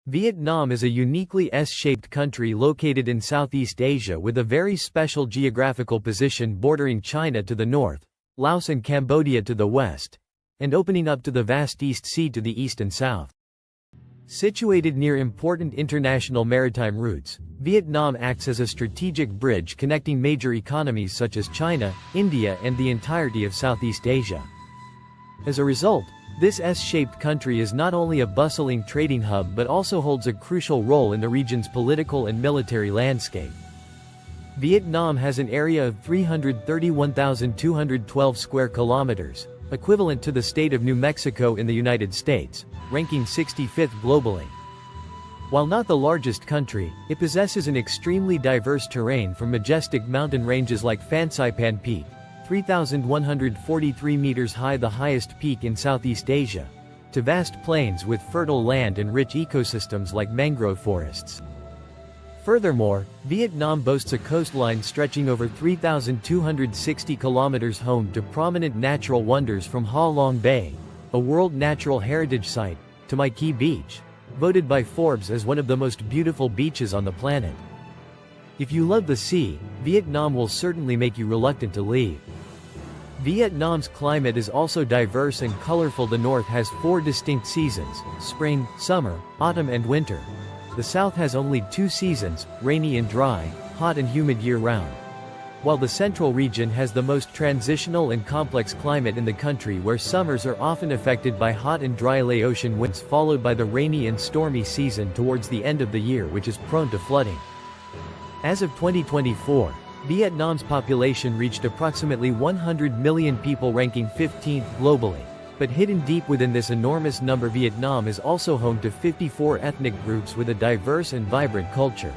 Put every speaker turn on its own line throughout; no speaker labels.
Vietnam is a uniquely S-shaped country located in Southeast Asia with a very special geographical position bordering China to the north, Laos and Cambodia to the west, and opening up to the vast East Sea to the east and south. Situated near important international maritime routes, Vietnam acts as a strategic bridge connecting major economies such as China, India and the entirety of Southeast Asia. As a result, this S-shaped country is not only a bustling trading hub but also holds a crucial role in the region's political and military landscape. Vietnam has an area of 331,212 square kilometers, equivalent to the state of New Mexico in the United States, ranking 65th globally. While not the largest country, it possesses an extremely diverse terrain from majestic mountain ranges like Phan Xiphan Peak, 3,143 meters high, the highest peak in Southeast Asia, to vast plains with fertile land and rich ecosystems like mangrove forests. Furthermore, Vietnam boasts a coastline stretching over 3,260 kilometers, home to prominent natural wonders from Ha Long Bay, a World Natural Heritage Site, to Mai Kea Beach, voted by Forbes as one of the most beautiful beaches on the planet. If you love the sea, Vietnam will certainly make you reluctant to leave. Vietnam's climate is also diverse and colorful. The north has 4 distinct seasons: spring, summer, autumn and winter. The south has only 2 seasons, rainy and dry, hot and humid year-round. While the central region has the most transitional and complex climate in the country, where summers are often affected by hot and dry Laotian winds followed by the rainy and stormy season towards the end of the year, which is prone to flooding. As of 2024, Vietnam's population reached approximately 100 million people, ranking 15th globally. But hidden deep within this enormous number, Vietnam is also home to 54 ethnic groups with a diverse and vibrant culture.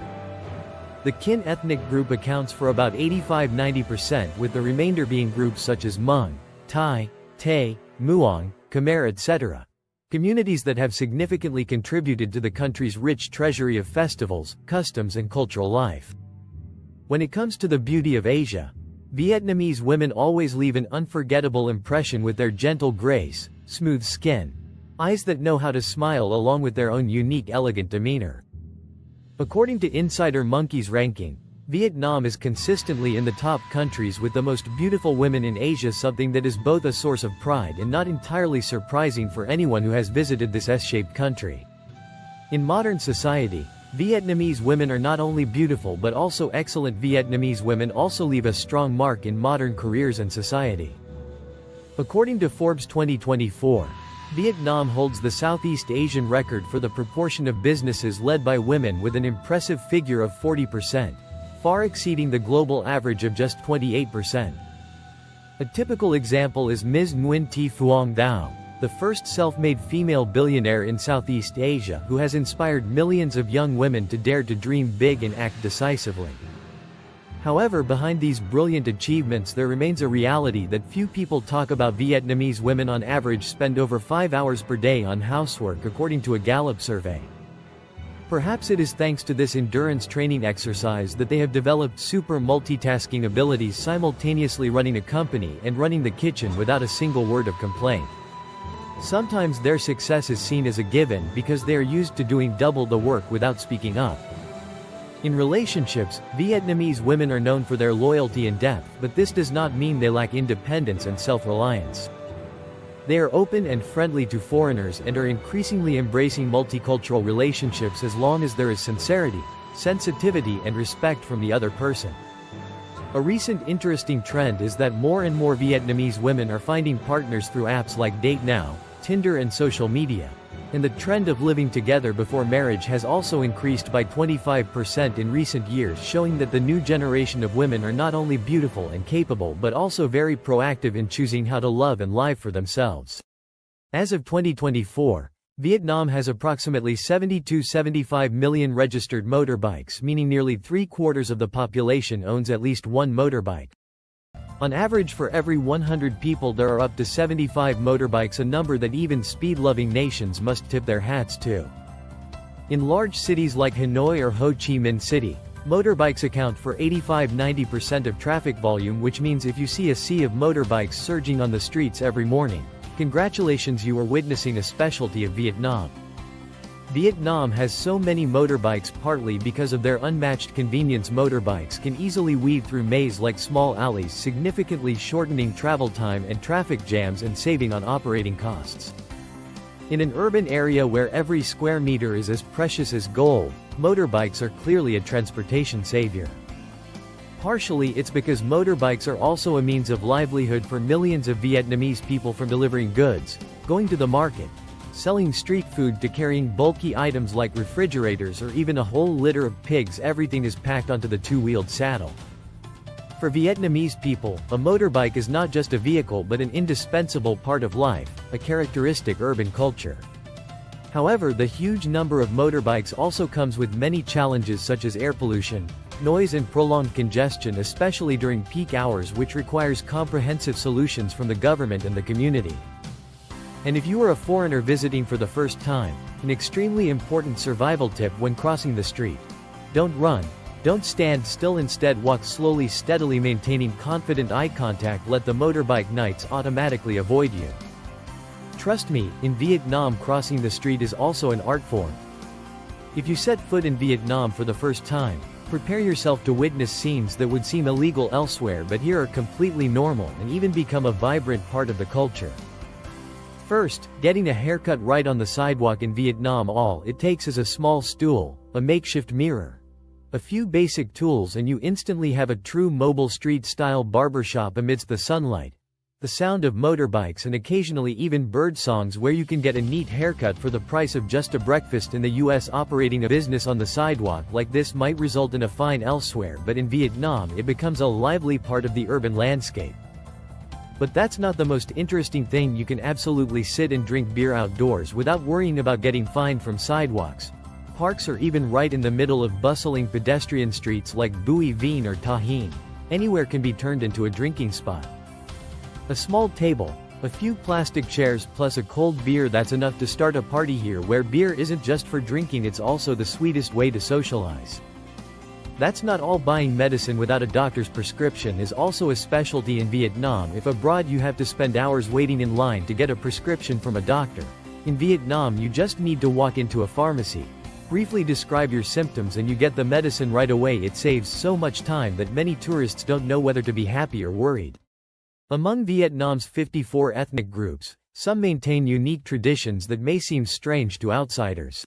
The Kinh ethnic group accounts for about 85–90%, with the remainder being groups such as Hmong, Thai, Tay, Muong, Khmer etc. Communities that have significantly contributed to the country's rich treasury of festivals, customs and cultural life. When it comes to the beauty of Asia, Vietnamese women always leave an unforgettable impression with their gentle grace, smooth skin, eyes that know how to smile, along with their own unique elegant demeanor. According to Insider Monkey's ranking, Vietnam is consistently in the top countries with the most beautiful women in Asia, something that is both a source of pride and not entirely surprising for anyone who has visited this S-shaped country. In modern society, Vietnamese women are not only beautiful but also excellent. Vietnamese women also leave a strong mark in modern careers and society. According to Forbes 2024, Vietnam holds the Southeast Asian record for the proportion of businesses led by women, with an impressive figure of 40%, far exceeding the global average of just 28%. A typical example is Ms. Nguyen Thi Phuong Thao, the first self-made female billionaire in Southeast Asia, who has inspired millions of young women to dare to dream big and act decisively. However, behind these brilliant achievements there remains a reality that few people talk about. Vietnamese women on average spend over 5 hours per day on housework, according to a Gallup survey. Perhaps it is thanks to this endurance training exercise that they have developed super multitasking abilities, simultaneously running a company and running the kitchen without a single word of complaint. Sometimes their success is seen as a given because they are used to doing double the work without speaking up. In relationships, Vietnamese women are known for their loyalty and depth, but this does not mean they lack independence and self-reliance. They are open and friendly to foreigners and are increasingly embracing multicultural relationships as long as there is sincerity, sensitivity and respect from the other person. A recent interesting trend is that more and more Vietnamese women are finding partners through apps like Date Now, Tinder and social media, and the trend of living together before marriage has also increased by 25% in recent years, showing that the new generation of women are not only beautiful and capable but also very proactive in choosing how to love and live for themselves. As of 2024, Vietnam has approximately 70–75 million registered motorbikes, meaning nearly 3/4 of the population owns at least one motorbike. On average, for every 100 people there are up to 75 motorbikes, a number that even speed-loving nations must tip their hats to. In large cities like Hanoi or Ho Chi Minh City, motorbikes account for 85–90% of traffic volume, which means if you see a sea of motorbikes surging on the streets every morning, congratulations, you are witnessing a specialty of Vietnam. Vietnam has so many motorbikes partly because of their unmatched convenience. Motorbikes can easily weave through maze-like small alleys, significantly shortening travel time and traffic jams and saving on operating costs. In an urban area where every square meter is as precious as gold, motorbikes are clearly a transportation savior. Partially it's because motorbikes are also a means of livelihood for millions of Vietnamese people, from delivering goods, going to the market, selling street food, to carrying bulky items like refrigerators or even a whole litter of pigs. Everything is packed onto the two-wheeled saddle. For Vietnamese people, a motorbike is not just a vehicle but an indispensable part of life, a characteristic urban culture. However, the huge number of motorbikes also comes with many challenges such as air pollution, noise and prolonged congestion, especially during peak hours, which requires comprehensive solutions from the government and the community. And if you are a foreigner visiting for the first time, an extremely important survival tip when crossing the street: don't run, don't stand still, instead walk slowly, steadily, maintaining confident eye contact. Let the motorbike knights automatically avoid you. Trust me, in Vietnam crossing the street is also an art form. If you set foot in Vietnam for the first time, prepare yourself to witness scenes that would seem illegal elsewhere but here are completely normal and even become a vibrant part of the culture. First, getting a haircut right on the sidewalk in Vietnam. All it takes is a small stool, a makeshift mirror, a few basic tools, and you instantly have a true mobile street-style barbershop amidst the sunlight, the sound of motorbikes, and occasionally even bird songs, where you can get a neat haircut for the price of just a breakfast. In the US, operating a business on the sidewalk like this might result in a fine elsewhere, but in Vietnam it becomes a lively part of the urban landscape. But that's not the most interesting thing. You can absolutely sit and drink beer outdoors without worrying about getting fined from sidewalks, parks, or even right in the middle of bustling pedestrian streets like Bui Vien or Ta Hien. Anywhere can be turned into a drinking spot. A small table, a few plastic chairs, plus a cold beer — that's enough to start a party here, where beer isn't just for drinking, it's also the sweetest way to socialize. That's not all. Buying medicine without a doctor's prescription is also a specialty in Vietnam. If abroad you have to spend hours waiting in line to get a prescription from a doctor, in Vietnam you just need to walk into a pharmacy, briefly describe your symptoms, and you get the medicine right away. It saves so much time that many tourists don't know whether to be happy or worried. Among Vietnam's 54 ethnic groups, some maintain unique traditions that may seem strange to outsiders.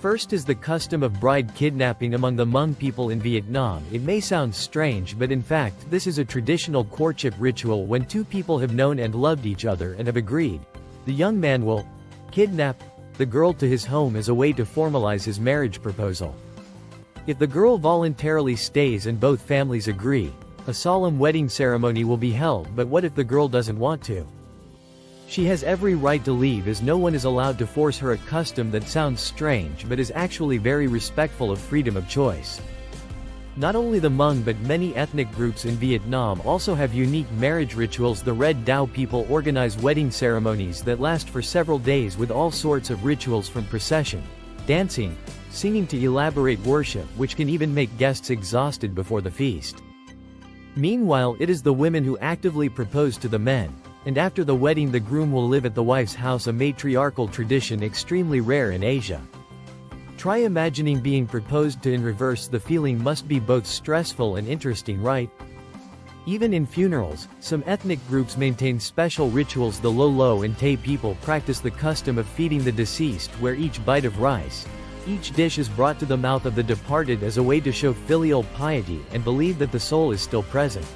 First is the custom of bride kidnapping among the Hmong people in Vietnam. It may sound strange, but in fact this is a traditional courtship ritual. When two people have known and loved each other and have agreed, the young man will kidnap the girl to his home as a way to formalize his marriage proposal. If the girl voluntarily stays and both families agree, a solemn wedding ceremony will be held. But what if the girl doesn't want to? She has every right to leave, as no one is allowed to force her. A custom that sounds strange but is actually very respectful of freedom of choice. Not only the Hmong but many ethnic groups in Vietnam also have unique marriage rituals. The Red Dao people organize wedding ceremonies that last for several days, with all sorts of rituals from procession, dancing, singing to elaborate worship, which can even make guests exhausted before the feast. Meanwhile, it is the women who actively propose to the men, and after the wedding the groom will live at the wife's house, a matriarchal tradition extremely rare in Asia. Try imagining being proposed to in reverse. The feeling must be both stressful and interesting, right? Even in funerals, some ethnic groups maintain special rituals. The Lo and Tay people practice the custom of feeding the deceased, where each bite of rice, each dish is brought to the mouth of the departed as a way to show filial piety and believe that the soul is still present.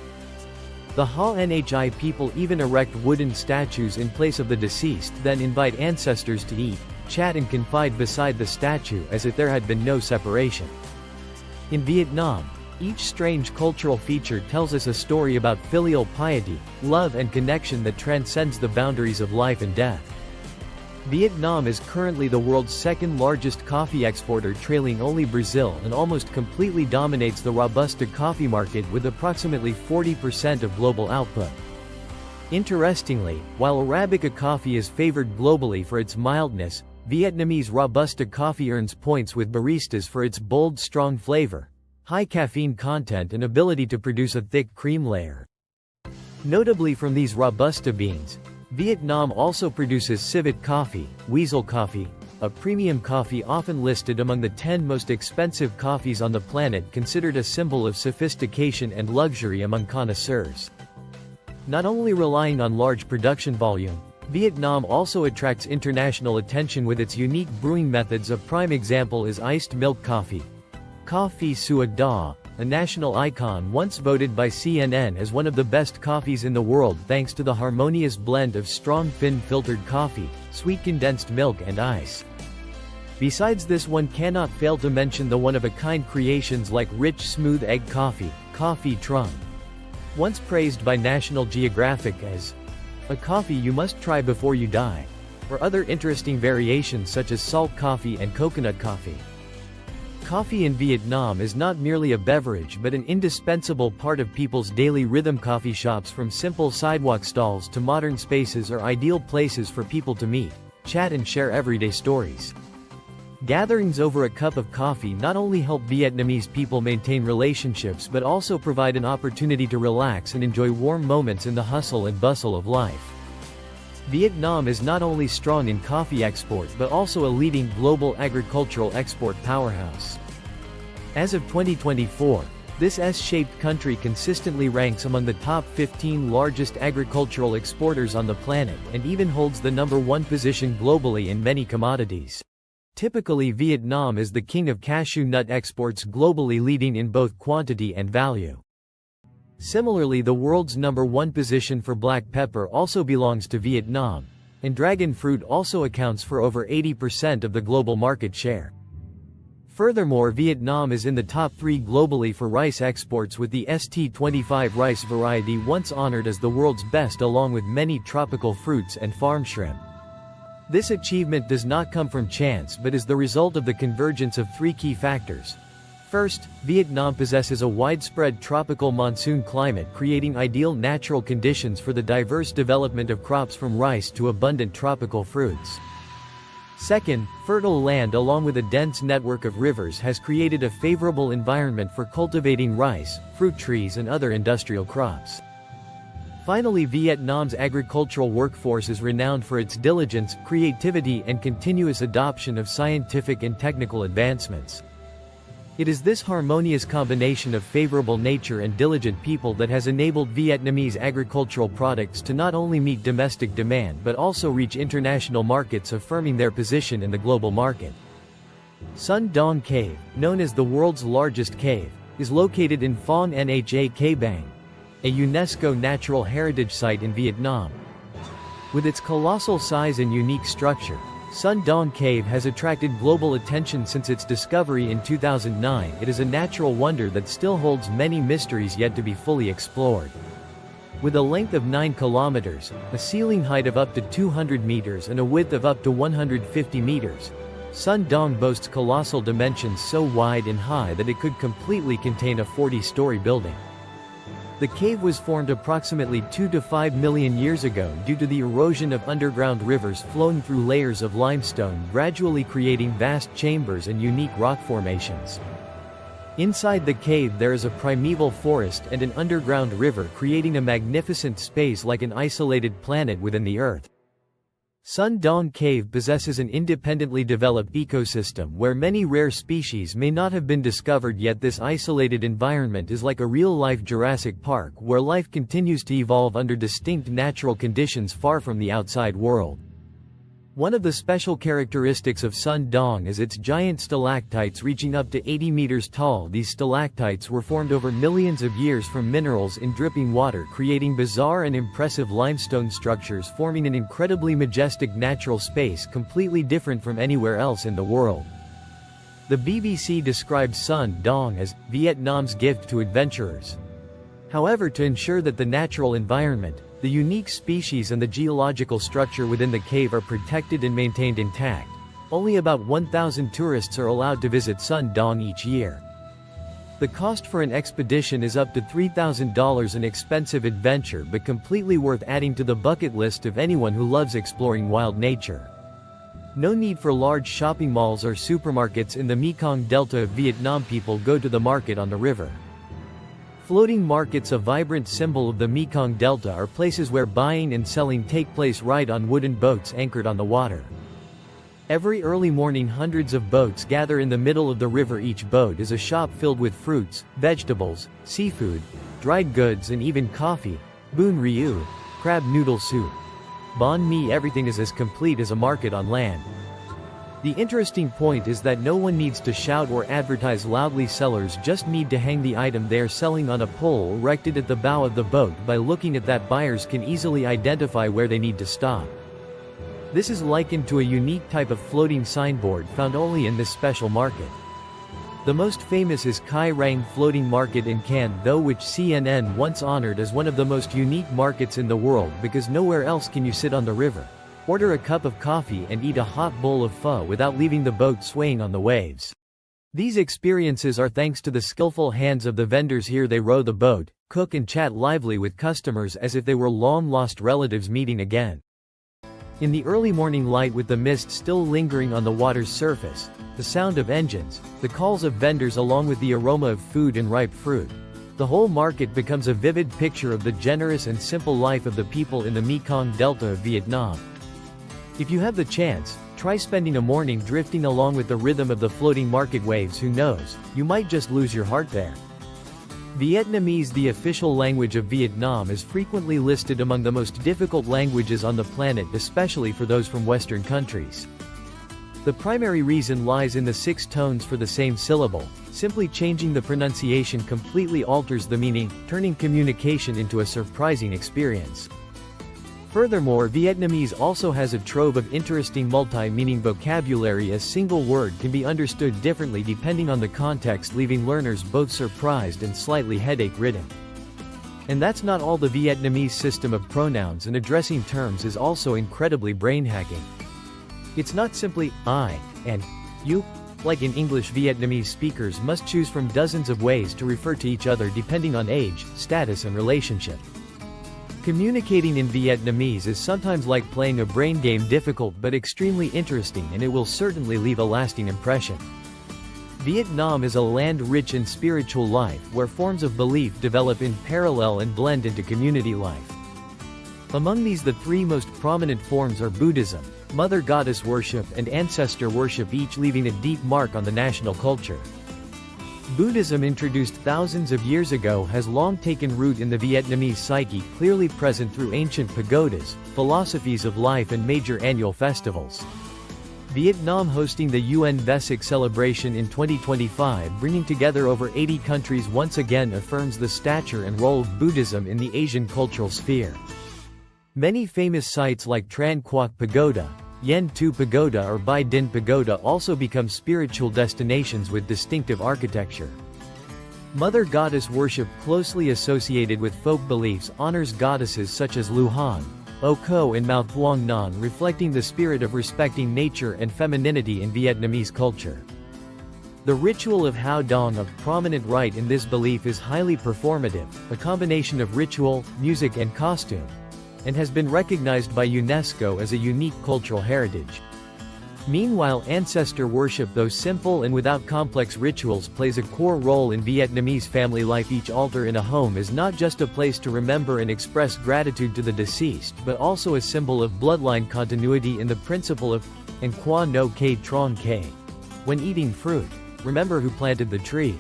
The Ha Nhi people even erect wooden statues in place of the deceased, then invite ancestors to eat, chat and confide beside the statue as if there had been no separation. In Vietnam, each strange cultural feature tells us a story about filial piety, love and connection that transcends the boundaries of life and death. Vietnam is currently the world's second largest coffee exporter, trailing only Brazil, and almost completely dominates the Robusta coffee market with approximately 40% of global output. Interestingly, while Arabica coffee is favored globally for its mildness, Vietnamese Robusta coffee earns points with baristas for its bold, strong flavor, high caffeine content, and ability to produce a thick cream layer. Notably, from these Robusta beans, Vietnam also produces civet coffee, weasel coffee, a premium coffee often listed among the 10 most expensive coffees on the planet, considered a symbol of sophistication and luxury among connoisseurs. Not only relying on large production volume, Vietnam also attracts international attention with its unique brewing methods. A prime example is iced milk coffee. Coffee Sua Da, a national icon once voted by CNN as one of the best coffees in the world thanks to the harmonious blend of strong filtered coffee, sweet condensed milk and ice. Besides this, one cannot fail to mention the one-of-a-kind creations like rich smooth egg coffee, Coffee Trung. Once praised by National Geographic as a coffee you must try before you die, or other interesting variations such as salt coffee and coconut coffee. Coffee in Vietnam is not merely a beverage but an indispensable part of people's daily rhythm. Coffee shops, from simple sidewalk stalls to modern spaces, are ideal places for people to meet, chat and share everyday stories. Gatherings over a cup of coffee not only help Vietnamese people maintain relationships but also provide an opportunity to relax and enjoy warm moments in the hustle and bustle of life. Vietnam is not only strong in coffee export but also a leading global agricultural export powerhouse. As of 2024, this S-shaped country consistently ranks among the top 15 largest agricultural exporters on the planet and even holds the #1 position globally in many commodities. Typically, Vietnam is the king of cashew nut exports globally, leading in both quantity and value. Similarly, the world's #1 position for black pepper also belongs to Vietnam, and dragon fruit also accounts for over 80% of the global market share. Furthermore, Vietnam is in the top 3 globally for rice exports, with the ST25 rice variety once honored as the world's best along with many tropical fruits and farm shrimp. This achievement does not come from chance but is the result of the convergence of 3 key factors. First, Vietnam possesses a widespread tropical monsoon climate, creating ideal natural conditions for the diverse development of crops from rice to abundant tropical fruits. Second, fertile land along with a dense network of rivers has created a favorable environment for cultivating rice, fruit trees and other industrial crops. Finally, Vietnam's agricultural workforce is renowned for its diligence, creativity and continuous adoption of scientific and technical advancements. It is this harmonious combination of favorable nature and diligent people that has enabled Vietnamese agricultural products to not only meet domestic demand but also reach international markets, affirming their position in the global market. Sun Dong Cave, known as the world's largest cave, is located in Phong Nha Ke Bang, a UNESCO Natural Heritage Site in Vietnam. With its colossal size and unique structure, Sun Dong Cave has attracted global attention since its discovery in 2009. It is a natural wonder that still holds many mysteries yet to be fully explored. With a length of 9 kilometers, a ceiling height of up to 200 meters and a width of up to 150 meters, Sun Dong boasts colossal dimensions so wide and high that it could completely contain a 40-story building. The cave was formed approximately 2 to 5 million years ago due to the erosion of underground rivers flowing through layers of limestone, gradually creating vast chambers and unique rock formations. Inside the cave there is a primeval forest and an underground river, creating a magnificent space like an isolated planet within the Earth. Sun Dong Cave possesses an independently developed ecosystem where many rare species may not have been discovered yet. This isolated environment is like a real-life Jurassic Park where life continues to evolve under distinct natural conditions far from the outside world. One of the special characteristics of Sun Dong is its giant stalactites reaching up to 80 meters tall. These stalactites were formed over millions of years from minerals in dripping water, creating bizarre and impressive limestone structures, forming an incredibly majestic natural space completely different from anywhere else in the world. The BBC described Sun Dong as Vietnam's gift to adventurers. However, to ensure that the natural environment, the unique species and the geological structure within the cave are protected and maintained intact, only about 1,000 tourists are allowed to visit Sun Dong each year. The cost for an expedition is up to $3,000, an expensive adventure but completely worth adding to the bucket list of anyone who loves exploring wild nature. No need for large shopping malls or supermarkets in the Mekong Delta. Vietnam people go to the market on the river. Floating markets, a vibrant symbol of the Mekong Delta, are places where buying and selling take place right on wooden boats anchored on the water. Every early morning hundreds of boats gather in the middle of the river. Each boat is a shop filled with fruits, vegetables, seafood, dried goods and even coffee. Bun ryu, crab noodle soup. Banh mi. Everything is as complete as a market on land. The interesting point is that no one needs to shout or advertise loudly. Sellers just need to hang the item they are selling on a pole erected at the bow of the boat. By looking at that, buyers can easily identify where they need to stop. This is likened to a unique type of floating signboard found only in this special market. The most famous is Kai Rang Floating Market in Cannes, though, which CNN once honored as one of the most unique markets in the world because nowhere else can you sit on the river, order a cup of coffee and eat a hot bowl of pho without leaving the boat swaying on the waves. These experiences are thanks to the skillful hands of the vendors here. They row the boat, cook and chat lively with customers as if they were long-lost relatives meeting again. In the early morning light, with the mist still lingering on the water's surface, the sound of engines, the calls of vendors along with the aroma of food and ripe fruit, the whole market becomes a vivid picture of the generous and simple life of the people in the Mekong Delta of Vietnam. If you have the chance, try spending a morning drifting along with the rhythm of the floating market waves. Who knows, you might just lose your heart there. Vietnamese, the official language of Vietnam, is frequently listed among the most difficult languages on the planet, especially for those from Western countries. The primary reason lies in the 6 tones for the same syllable. Simply changing the pronunciation completely alters the meaning, turning communication into a surprising experience. Furthermore, Vietnamese also has a trove of interesting multi-meaning vocabulary. A single word can be understood differently depending on the context, leaving learners both surprised and slightly headache-ridden. And that's not all. The Vietnamese system of pronouns and addressing terms is also incredibly brain-hacking. It's not simply I and you. Like in English, Vietnamese speakers must choose from dozens of ways to refer to each other depending on age, status and relationship. Communicating in Vietnamese is sometimes like playing a brain game, difficult but extremely interesting, and it will certainly leave a lasting impression. Vietnam is a land rich in spiritual life, where forms of belief develop in parallel and blend into community life. Among these, the 3 most prominent forms are Buddhism, Mother Goddess worship and ancestor worship, each leaving a deep mark on the national culture. Buddhism, introduced thousands of years ago, has long taken root in the Vietnamese psyche, clearly present through ancient pagodas, philosophies of life and major annual festivals. Vietnam hosting the UN Vesak celebration in 2025, bringing together over 80 countries, once again affirms the stature and role of Buddhism in the Asian cultural sphere. Many famous sites like Tran Quoc Pagoda, Yen Tu Pagoda or Bai Din Pagoda also become spiritual destinations with distinctive architecture. Mother Goddess worship, closely associated with folk beliefs, honors goddesses such as Lu Han, O Ko and Mao Thuong Nan, reflecting the spirit of respecting nature and femininity in Vietnamese culture. The ritual of Hao Dong, of prominent rite in this belief, is highly performative, a combination of ritual, music and costume, and has been recognized by UNESCO as a unique cultural heritage. Meanwhile, ancestor worship, though simple and without complex rituals, plays a core role in Vietnamese family life. Each altar in a home is not just a place to remember and express gratitude to the deceased, but also a symbol of bloodline continuity in the principle of "An qua no ke trong ke." When eating fruit, remember who planted the tree.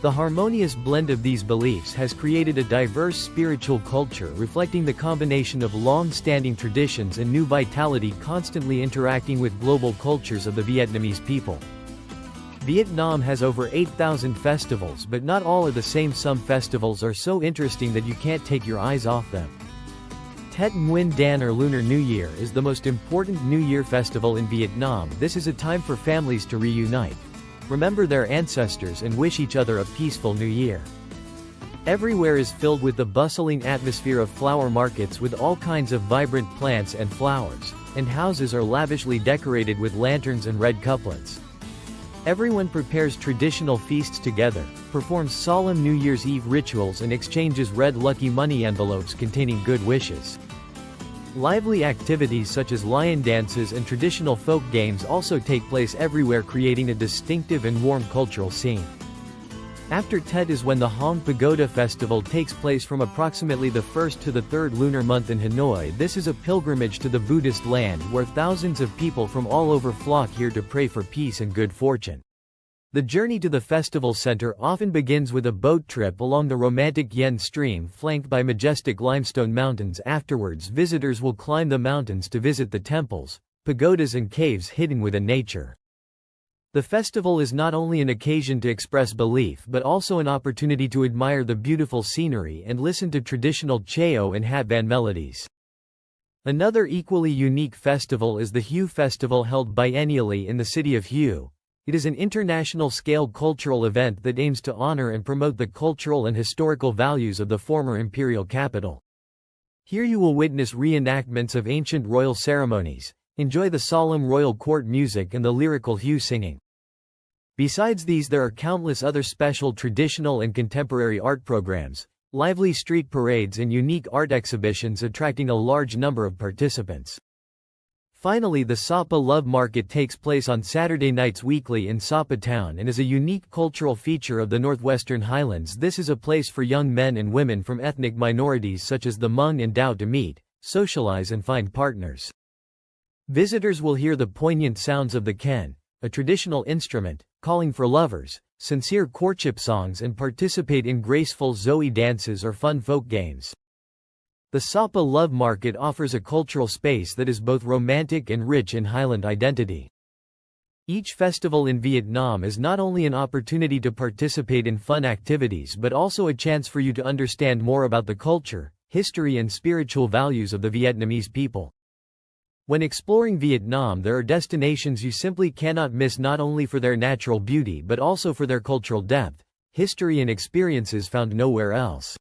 The harmonious blend of these beliefs has created a diverse spiritual culture, reflecting the combination of long-standing traditions and new vitality, constantly interacting with global cultures of the Vietnamese people. Vietnam has over 8,000 festivals, but not all are the same. Some festivals are so interesting that you can't take your eyes off them. Tet Nguyen Dan, or Lunar New Year, is the most important New Year festival in Vietnam. This is a time for families to reunite, remember their ancestors and wish each other a peaceful new year. Everywhere is filled with the bustling atmosphere of flower markets with all kinds of vibrant plants and flowers, and houses are lavishly decorated with lanterns and red couplets. Everyone prepares traditional feasts together, performs solemn New Year's Eve rituals and exchanges red lucky money envelopes containing good wishes. Lively activities such as lion dances and traditional folk games also take place everywhere, creating a distinctive and warm cultural scene. After Tet is when the Hong Pagoda Festival takes place from approximately the 1st to the 3rd lunar month in Hanoi. This is a pilgrimage to the Buddhist land where thousands of people from all over flock here to pray for peace and good fortune. The journey to the festival center often begins with a boat trip along the romantic Yen Stream flanked by majestic limestone mountains. Afterwards, visitors will climb the mountains to visit the temples, pagodas and caves hidden within nature. The festival is not only an occasion to express belief but also an opportunity to admire the beautiful scenery and listen to traditional Cheo and Hat band melodies. Another equally unique festival is the Hue Festival, held biennially in the city of Hue. It is an international-scale cultural event that aims to honor and promote the cultural and historical values of the former imperial capital. Here you will witness reenactments of ancient royal ceremonies, enjoy the solemn royal court music and the lyrical Hue singing. Besides these, there are countless other special traditional and contemporary art programs, lively street parades and unique art exhibitions attracting a large number of participants. Finally, the Sapa Love Market takes place on Saturday nights weekly in Sapa Town and is a unique cultural feature of the Northwestern Highlands. This is a place for young men and women from ethnic minorities such as the Hmong and Dao to meet, socialize and find partners. Visitors will hear the poignant sounds of the Ken, a traditional instrument, calling for lovers, sincere courtship songs and participate in graceful Zoe dances or fun folk games. The Sapa Love Market offers a cultural space that is both romantic and rich in Highland identity. Each festival in Vietnam is not only an opportunity to participate in fun activities but also a chance for you to understand more about the culture, history and spiritual values of the Vietnamese people. When exploring Vietnam, there are destinations you simply cannot miss, not only for their natural beauty but also for their cultural depth, history and experiences found nowhere else.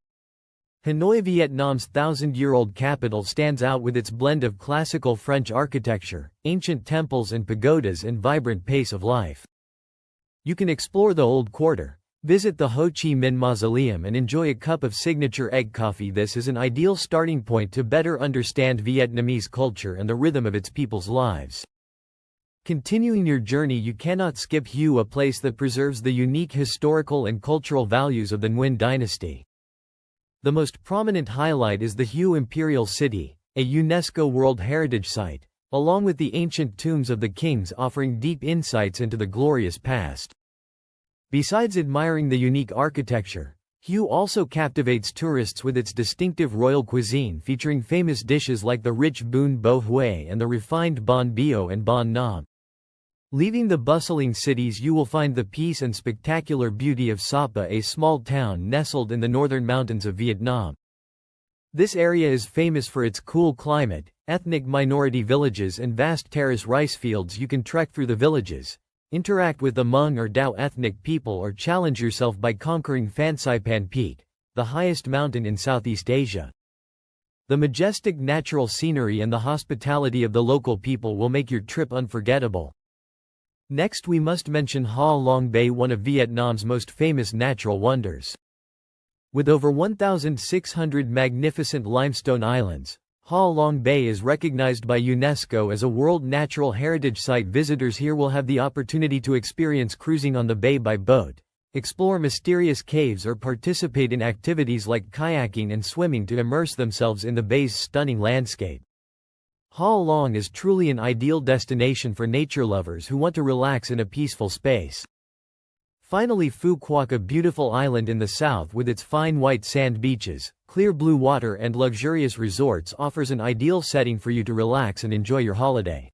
Hanoi, Vietnam's thousand-year-old capital, stands out with its blend of classical French architecture, ancient temples and pagodas and vibrant pace of life. You can explore the Old Quarter, visit the Ho Chi Minh Mausoleum and enjoy a cup of signature egg coffee. This is an ideal starting point to better understand Vietnamese culture and the rhythm of its people's lives. Continuing your journey, you cannot skip Hue, a place that preserves the unique historical and cultural values of the Nguyen dynasty. The most prominent highlight is the Hue Imperial City, a UNESCO World Heritage Site, along with the ancient tombs of the kings, offering deep insights into the glorious past. Besides admiring the unique architecture, Hue also captivates tourists with its distinctive royal cuisine featuring famous dishes like the rich bún bò Huế and the refined bánh bio and bánh nam. Leaving the bustling cities, you will find the peace and spectacular beauty of Sapa, a small town nestled in the northern mountains of Vietnam. This area is famous for its cool climate, ethnic minority villages and vast terrace rice fields. You can trek through the villages, interact with the Hmong or Dao ethnic people, or challenge yourself by conquering Phan Saipan Peak, the highest mountain in Southeast Asia. The majestic natural scenery and the hospitality of the local people will make your trip unforgettable. Next, we must mention Ha Long Bay, one of Vietnam's most famous natural wonders. With over 1,600 magnificent limestone islands, Ha Long Bay is recognized by UNESCO as a World Natural Heritage Site. Visitors here will have the opportunity to experience cruising on the bay by boat, explore mysterious caves or participate in activities like kayaking and swimming to immerse themselves in the bay's stunning landscape. Ha Long is truly an ideal destination for nature lovers who want to relax in a peaceful space. Finally, Phu Quoc, a beautiful island in the south with its fine white sand beaches, clear blue water and luxurious resorts, offers an ideal setting for you to relax and enjoy your holiday.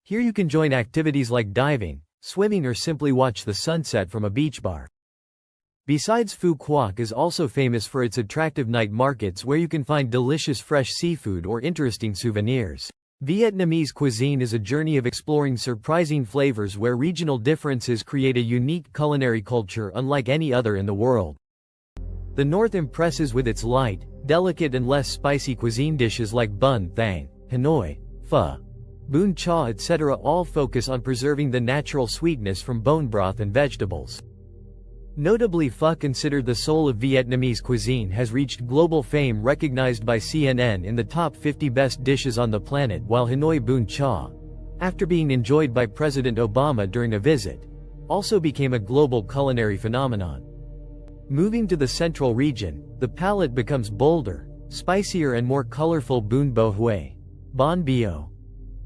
Here you can join activities like diving, swimming or simply watch the sunset from a beach bar. Besides, Phu Quoc is also famous for its attractive night markets where you can find delicious fresh seafood or interesting souvenirs. Vietnamese cuisine is a journey of exploring surprising flavors where regional differences create a unique culinary culture unlike any other in the world. The north impresses with its light, delicate and less spicy cuisine. Dishes like bun thang, Hanoi, pho, bún cha etc. all focus on preserving the natural sweetness from bone broth and vegetables. Notably, pho, considered the soul of Vietnamese cuisine, has reached global fame, recognized by CNN in the top 50 best dishes on the planet, while Hanoi bún cha, after being enjoyed by President Obama during a visit, also became a global culinary phenomenon. Moving to the central region, the palate becomes bolder, spicier and more colorful. Bun bo hui, bon bio,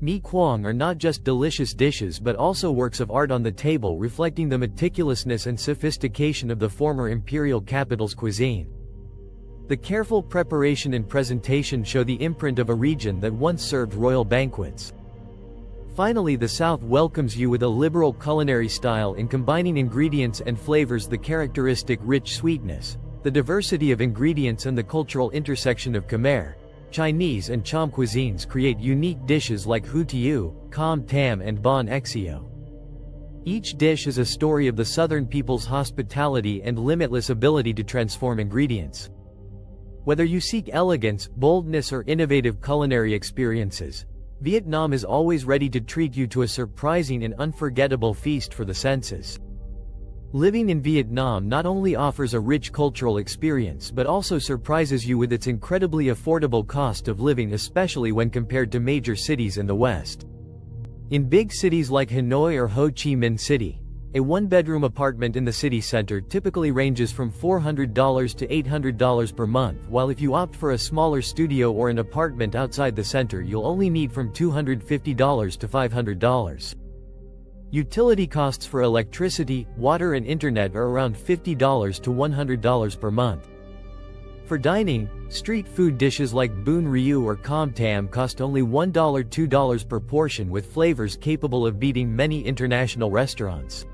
mi quang are not just delicious dishes but also works of art on the table, reflecting the meticulousness and sophistication of the former imperial capital's cuisine. The careful preparation and presentation show the imprint of a region that once served royal banquets. Finally, the South welcomes you with a liberal culinary style in combining ingredients and flavors. The characteristic rich sweetness, the diversity of ingredients and the cultural intersection of Khmer, Chinese and Cham cuisines create unique dishes like hu tiu, com tam and bon exio. Each dish is a story of the southern people's hospitality and limitless ability to transform ingredients. Whether you seek elegance, boldness or innovative culinary experiences, Vietnam is always ready to treat you to a surprising and unforgettable feast for the senses. Living in Vietnam not only offers a rich cultural experience but also surprises you with its incredibly affordable cost of living, especially when compared to major cities in the West. In big cities like Hanoi or Ho Chi Minh City, a one-bedroom apartment in the city center typically ranges from $400 to $800 per month, while if you opt for a smaller studio or an apartment outside the center you'll only need from $250 to $500. Utility costs for electricity, water and internet are around $50 to $100 per month. For dining, street food dishes like bun riu or com tam cost only $1 to $2 per portion, with flavors capable of beating many international restaurants.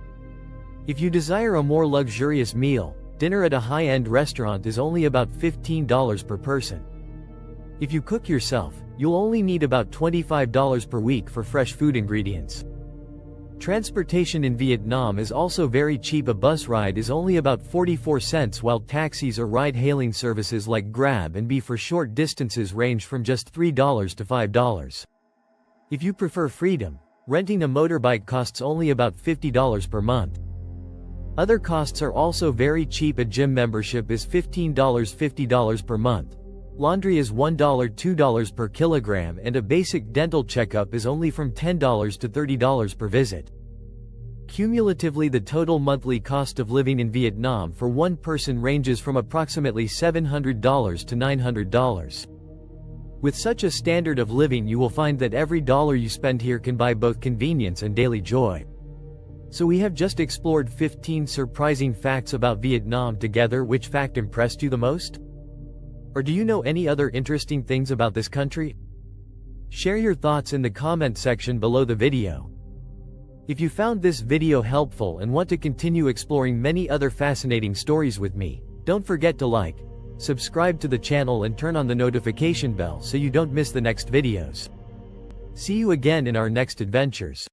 If you desire a more luxurious meal, dinner at a high-end restaurant is only about $15 per person. If you cook yourself, you'll only need about $25 per week for fresh food ingredients. Transportation in Vietnam is also very cheap. A bus ride is only about 44 cents, while taxis or ride-hailing services like Grab and Be for short distances range from just $3 to $5. If you prefer freedom, renting a motorbike costs only about $50 per month. Other costs are also very cheap. A gym membership is $15–50 per month. Laundry is $1–2 per kilogram, and a basic dental checkup is only from $10 to $30 per visit. Cumulatively, the total monthly cost of living in Vietnam for one person ranges from approximately $700 to $900. With such a standard of living, you will find that every dollar you spend here can buy both convenience and daily joy. So we have just explored 15 surprising facts about Vietnam together. Which fact impressed you the most? Or do you know any other interesting things about this country? Share your thoughts in the comment section below the video. If you found this video helpful and want to continue exploring many other fascinating stories with me, don't forget to like, subscribe to the channel and turn on the notification bell so you don't miss the next videos. See you again in our next adventures.